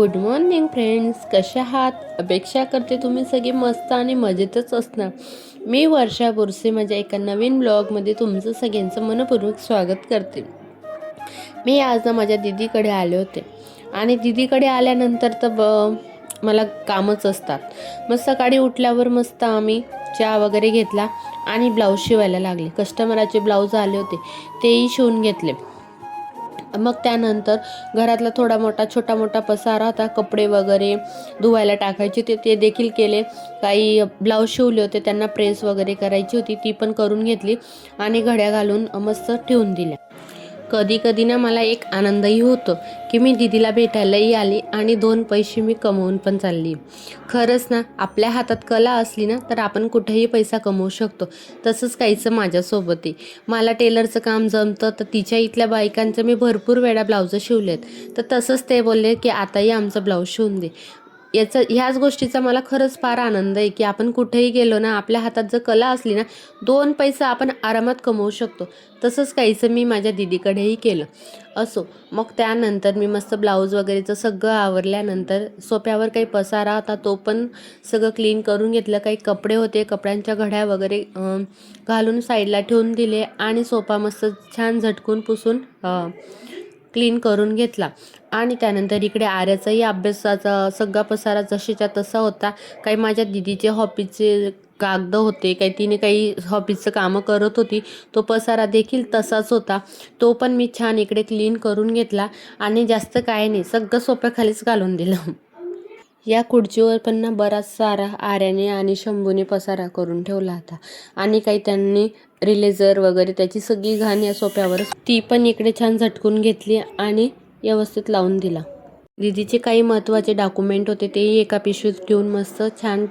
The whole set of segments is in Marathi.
गुड मॉर्निंग फ्रेंड्स, कशा आहात? अपेक्षा करते तुम्ही सगळे मस्त आणि मजेतच असणार. मी वर्षा बोरसे माझ्या एका नवीन ब्लॉगमध्ये तुमचं सगळ्यांचं मनपूर्वक स्वागत करते. मी आज ना माझ्या दीदीकडे आले होते आणि दीदीकडे आल्यानंतर तर मला कामच असतात. मग सकाळी उठल्यावर मस्त आम्ही चहा वगैरे घेतला आणि ब्लाऊज शिवायला लागले. कस्टमराचे ब्लाऊज आले होते तेही शिवून घेतले. मग त्यानंतर घरातला छोटा मोठा पसारा होता, कपडे वगैरे धुवायला टाकायचे ते देखील केले. काही ब्लाऊज शिवले होते त्यांना प्रेस वगैरे करायची होती ती पण करून घेतली आणि घड्या घालून मस्त ठेवून दिल्या. कधी कधी ना मला एक आनंदही होतो की मी दीदीला भेटायलाही आली आणि 2 पैसे मी कमवून पण चालली. खरंच ना, आपल्या हातात कला असली ना तर आपण कुठेही पैसा कमवू शकतो. तसंच काहीचं माझ्यासोबत आहे. मला टेलरचं काम जमतं, तर तिच्या इथल्या बायकांचं मी भरपूर वेळा ब्लाऊजं शिवलेत. तर तसंच ते बोलले की आताही आमचं ब्लाऊज शिवून दे. ह्याच गोष्टीचा मला खरंच फार आनंद आहे की आपण कुठेही गेलो ना, आपल्या हातात जर कला असली ना 2 पैसा आपण आरामात कमवू शकतो. तसंच काहीचं मी माझ्या दीदीकडेही केलं. असो, मग त्यानंतर मी मस्त ब्लाऊज वगैरेचं सगळं आवरल्यानंतर सोफ्यावर काही पसारा होता तो पण सगळं क्लीन करून घेतलं. काही कपडे होते, कपड्यांच्या घड्या वगैरे घालून साईडला ठेवून दिले आणि सोफा मस्त छान झटकून पुसून क्लीन करून घेतला. आणि त्यानंतर इकडे आर्याचाही अभ्यासाचा सगळा पसारा जशीच्या तसा होता. काही माझ्या दीदीचे ऑफिसचे कागद होते, तिने काही ऑफिसचं कामं करत होती, तो पसारा देखील तसाच होता. तो पण मी छान इकडे क्लीन करून घेतला आणि जास्त काय नाही, सगळं सोफ्याखालीच घालून दिलं. या खुर्चीवर पण ना बराच सारा आर्याने आणि शंभूने पसारा करून ठेवला होता आणि काही त्यांनी रिलेजर वगैरे त्याची सगळी घाण या सोफ्यावरच, ती पण इकडे छान झटकून घेतली आणि व्यवस्थित लावून दिला. दीदीचे काही महत्त्वाचे डॉक्युमेंट होते तेही एका पिशवीत घेऊन मस्त छान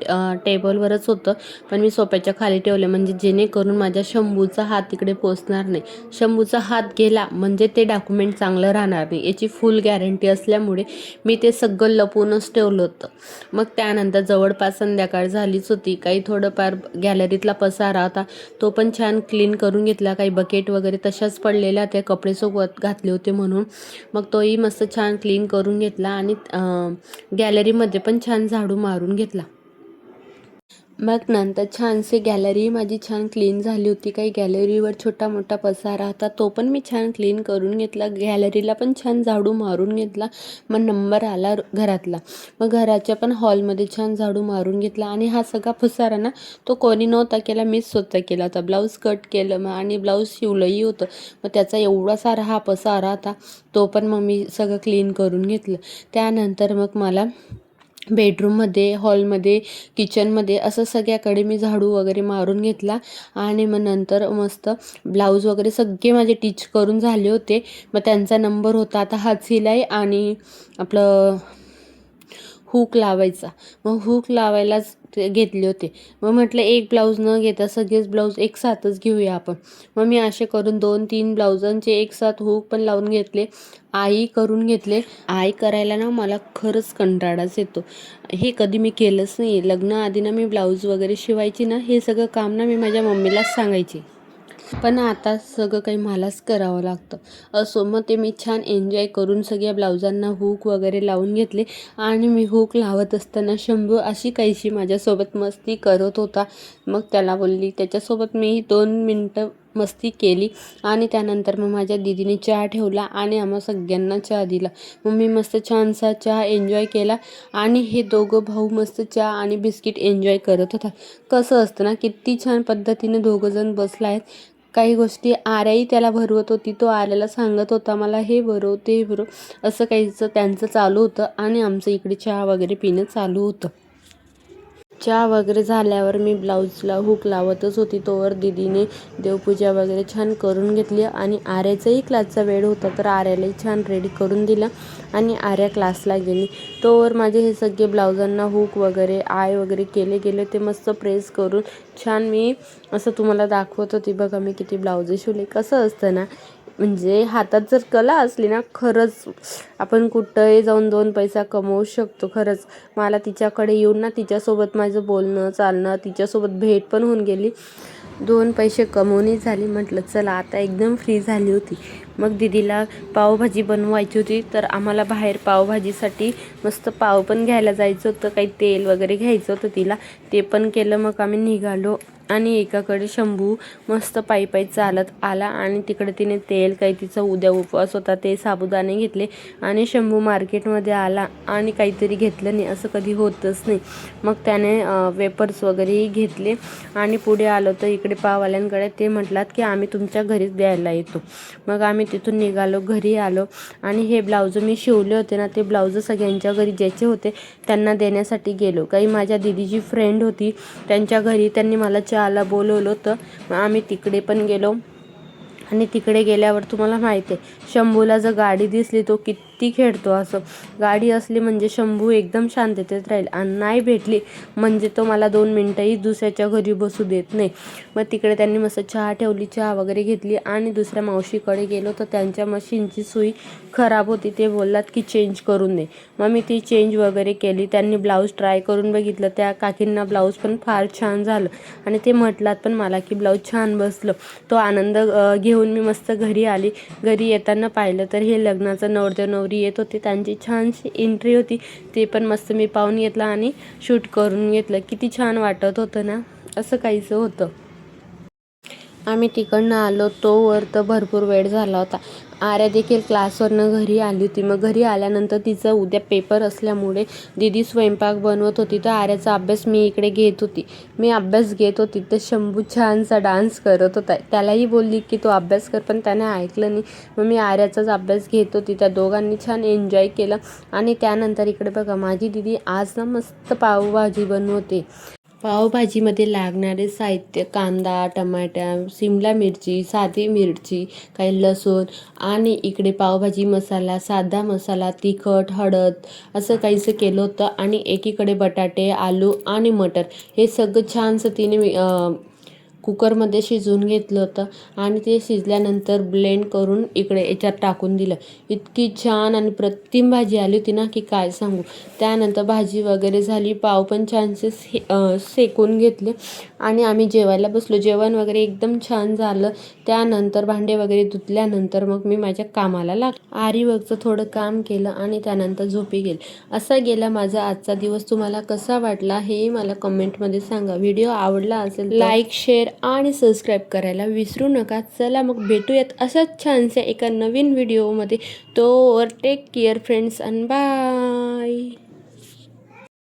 टेबलवरच होतं, पण मी सोफ्याच्या खाली ठेवले म्हणजे जेणेकरून माझ्या शंभूचा हात तिकडे पोचणार नाही. शंभूचा हात गेला म्हणजे ते डॉक्युमेंट चांगलं राहणार नाही याची फुल गॅरंटी असल्यामुळे मी ते सगळं लपवूनच ठेवलं होतं. मग त्यानंतर जवळपास संध्याकाळ झालीच होती. काही थोडंफार गॅलरीतला पसारा होता तो पण छान क्लीन करून घेतला. काही बकेट वगैरे तशाच पडलेल्या त्या कपडेसोबत घातले होते म्हणून, मग तोही मस्त छान क्लीन करून घेतला आणि गॅलरीमध्ये पण छान झाडू मारून घेतला. मग नंतर छानसे गॅलरी माझी छान क्लीन झाली होती. काही गॅलरीवर छोटा मोठा पसारा होता तो पण मी छान क्लीन करून घेतला. गॅलरीला पण छान झाडू मारून घेतला. मग नंबर आला घरातला, मग घराच्या पण हॉलमध्ये छान झाडू मारून घेतला. आणि हा सगळा पसारा ना तो कोणी नव्हता केला, मीच स्वतः केला होता. ब्लाऊज कट केलं मग आणि ब्लाऊज शिवलंही होतं. मग त्याचा एवढा सारा हा पसारा होता तो पण मग मी सगळं क्लीन करून घेतलं. त्यानंतर मग मला बेडरूममध्ये, हॉलमध्ये, किचनमध्ये असं सगळ्याकडे मी झाडू वगैरे मारून घेतला. आणि मग नंतर मस्त ब्लाऊज वगैरे सगळे माझे टिच करून झाले होते. मग त्यांचा नंबर होता आता हात शिलाई आणि आपलं हूक लावायचा. मग हूक लावायलाच ते घेतले होते. मग म्हटलं एक ब्लाऊज न घेता सगळेच ब्लाऊज एक साथच घेऊया आपण. मग मी असे करून 2-3 ब्लाऊजांचे एक साथ हूक पण लावून घेतले. आई करून घेतले. आई करायला ना मला खरंच कंटाळाच येतो. हे कधी मी केलंच नाही. लग्नाआधी ना मी ब्लाऊज वगैरे शिवायची ना, हे सगळं काम ना मी माझ्या मम्मीलाच सांगायची, पण आता सगळं काही मलाच करावं लागतं. असो, मग ते मी छान एन्जॉय करून सगळ्या ब्लाऊजांना हूक वगैरे लावून घेतले. आणि मी हूक लावत असताना शंभू अशी काहीशी माझ्यासोबत मस्ती करत होता. मग त्याला बोलली, त्याच्यासोबत मी 2 मिनटं मस्ती केली आणि त्यानंतर मग माझ्या दीदीने चहा ठेवला आणि आम्हा सगळ्यांना चहा दिला. मग मी मस्त छानसा चहा एन्जॉय केला आणि हे दोघं भाऊ मस्त चहा आणि बिस्किट एन्जॉय करत होता. कसं असतं ना, किती छान पद्धतीने दोघंजण बसला आहेत. काही गोष्टी आर्याही त्याला भरवत होती, तो आर्याला सांगत होता मला हे भरव ते भरव, असं काहीचं त्यांचं चालू होतं आणि आमचं इकडे चहा वगैरे पिणं चालू होतं. चहा वगैरे झाल्यावर मी ब्लाऊजला हूक लावतच होती, तोवर दीदीने देवपूजा वगैरे छान करून घेतली. आणि आर्याचाही क्लासचा वेळ होता तर आर्यालाही छान रेडी करून दिलं आणि आर्या क्लासला गेली. तोवर माझे हे सगळे ब्लाऊजांना हूक वगैरे आय वगैरे केले ते मस्त प्रेस करून छान मी असं तुम्हाला दाखवत होती. बघा मी किती ब्लाऊज शिवले. कसं असतं ना, म्हणजे हातात जर कला असली ना खरंच आपण कुठंही जाऊन 2 पैसा कमवू शकतो. खरंच मला तिच्याकडे येऊन ना तिच्यासोबत माझं बोलणं चालणं, तिच्यासोबत भेट पण होऊन गेली. 2 पैसे कमवणी झाली. म्हटलं चला आता एकदम फ्री झाली होती. मग दीदीला पावभाजी बनवायची होती, तर आम्हाला बाहेर पावभाजीसाठी मस्त पाव पण घ्यायला जायचं होतं. काही तेल वगैरे घ्यायचं होतं तिला, ते पण केलं. मग आम्ही निघालो आणि एकाकडे शंभू मस्त पायी चालत आला आणि तिकडे तिने तेल, काही तिचा उद्या उपवास होता ते साबुदाणे घेतले आणि शंभू मार्केटमध्ये आला आणि काहीतरी घेतलं नाही, असं कधी होतच नाही. मग त्याने वेपर्स वगैरेही घेतले आणि पुढे आलो तर इकडे पाववाल्यांकडे ते म्हटलात की आम्ही तुमच्या घरीच द्यायला येतो. मग आम्ही तिथून निघालो, घरी आलो आणि हे ब्लाऊज मी शिवले होते ना, ते ब्लाऊज सगळ्यांच्या घरी ज्याचे होते त्यांना देण्यासाठी गेलो. काही माझ्या दीदीची फ्रेंड होती, त्यांच्या घरी त्यांनी मला चहाला बोलवलं होतं. मग आम्ही तिकडे पण गेलो आणि तिकडे गेल्यावर तुम्हाला माहिती आहे शंभूला जर गाडी दिसली तो किती खेळतो. असं गाडी असली म्हणजे शंभू एकदम शांततेत राहील आणि नाही भेटली म्हणजे तो मला 2 मिनटंही दुसऱ्याच्या घरी बसू देत नाही. मग तिकडे त्यांनी मस्त चहा ठेवली, चहा वगैरे घेतली आणि दुसऱ्या मावशीकडे गेलो तर त्यांच्या मशीनची सुई खराब होती. ते बोललात की चेंज करून दे. मग मी ती चेंज वगैरे केली. त्यांनी ब्लाऊज ट्राय करून बघितलं, त्या काकींना ब्लाऊज पण फार छान झालं आणि ते म्हटलात पण मला की ब्लाऊज छान बसलं. तो आनंद घेऊन मी मस्त घरी आली. घरी येताना पाहिलं तर हे लग्नाचं नवरदेव नवरी येत होते, त्यांची छानशी एंट्री होती. ते पण मस्त मी पाहून घेतलं आणि शूट करून घेतलं. किती छान वाटत होतं ना, असं काहीसं होतं. आम्ही तिकडनं आलो तोवर तर भरपूर वेळ झाला होता. आर्या देखील क्लासवरनं घरी आली होती. मग घरी आल्यानंतर तिचं उद्या पेपर असल्यामुळे दीदी स्वयंपाक बनवत होती, तर आर्याचा अभ्यास मी इकडे घेत होती. मी अभ्यास घेत होती तर शंभू छानसा डान्स करत होता. त्यालाही बोलली की तो अभ्यास कर, पण त्याने ऐकलं नाही. मग मी आर्याचाच अभ्यास घेत होती. त्या दोघांनी छान एन्जॉय केलं आणि त्यानंतर इकडे बघा माझी दीदी आज ना मस्त पावभाजी बनवते. पावभाजीमध्ये लागणारे साहित्य: कांदा, टमाटा, शिमला मिरची, साधी मिरची, काही लसूण आणि इकडे पावभाजी मसाला, साधा मसाला, तिखट, हळद असं काहीसं केलं होतं आणि एकीकडे बटाटे, आलू आणि मटर हे सगळं छानसं तिने कुकरमध्ये शिजवून घेतलं होतं आणि ते शिजल्यानंतर ब्लेंड करून इकडे याच्यात टाकून दिलं. इतकी छान आणि प्रतिम भाजी आली होती ना की काय सांगू. त्यानंतर भाजी वगैरे झाली, पाव पण छानसे शेकून घेतले आणि आम्ही जेवायला बसलो. जेवण वगैरे एकदम छान झालं. त्यानंतर भांडे वगैरे धुतल्यानंतर मग मी माझ्या कामाला आरी वर्कचं थोडं काम केलं आणि त्यानंतर झोपी गेले. असा गेला माझा आजचा दिवस. तुम्हाला कसा वाटला हेही मला कमेंटमध्ये सांगा. व्हिडिओ आवडला असेल लाईक, शेअर आणि सबस्क्राईब करायला विसरू नका. चला मग भेटूयात अशाच छानशा एका नवीन व्हिडिओमध्ये. तोवर टेक केअर फ्रेंड्स आणि बाय.